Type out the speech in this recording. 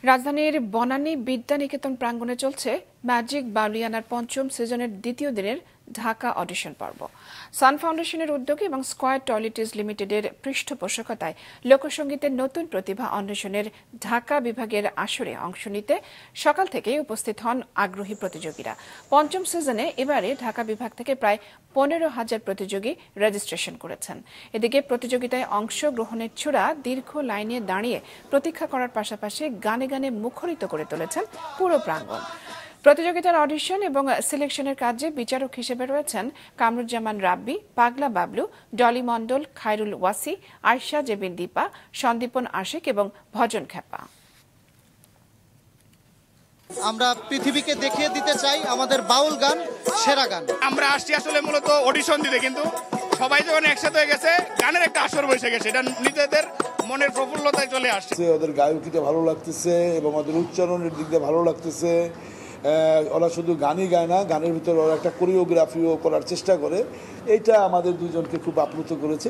রাজধানীর বনানী বিদ্যানিকেতন প্রাঙ্গণে চলছে ম্যাজিক বাউলিয়ানার পঞ্চম সিজনের দ্বিতীয় দিনের ঢাকা অডিশন পর্ব। সান ফাউন্ডেশনের উদ্যোগে এবং স্কয়ার টয়লেটিজ লিমিটেডের পৃষ্ঠপোষকতায় লোকসঙ্গীতের নতুন প্রতিভা অন্বেষণের ঢাকা বিভাগের আসরে অংশ নিতে সকাল থেকেই উপস্থিত হন আগ্রহী প্রতিযোগীরা। পঞ্চম সিজনে এবারে ঢাকা বিভাগ থেকে প্রায় 15,000 প্রতিযোগী রেজিস্ট্রেশন করেছেন। এদিকে প্রতিযোগিতায় অংশগ্রহণের ছোড়া দীর্ঘ লাইনে দাঁড়িয়ে প্রতীক্ষা করার পাশাপাশি গানে গানে মুখরিত করে তুলেছেন পুরো প্রাঙ্গণ। প্রতিযোগিতার অডিশন এবং সিলেকশনের কাজে বিচারক হিসেবে রয়েছেন কামরুজ্জামান রাব্বি, পাগলা বাবলু, ডলি মণ্ডল, খায়রুল ওয়াসি, আয়শা জেবিন দীপা, সন্দীপন আশিক এবং ভজন খেপা। আমরা পৃথিবীকে দেখিয়ে দিতে চাই আমাদের বাউল গান সেরা গান। আমরা আসছি আসলে মূলত অডিশন দিতে, কিন্তু সবাই যখন একসাথে হয়ে গেছে গানের একটা আসর বসে গেছে, এটা নিজেদের মনের প্রফুল্লতায় চলে আসছে। ওদের গায়কিটা ভালো লাগতেছে এবং ওদের উচ্চারণের দিক দিয়ে ভালো লাগতেছে। ওরা শুধু গানই গায় না, গানের ভিতরে ওরা একটা কোরিওগ্রাফিও করার চেষ্টা করে। এইটা আমাদের দুজনকে খুব আপ্লুত করেছে।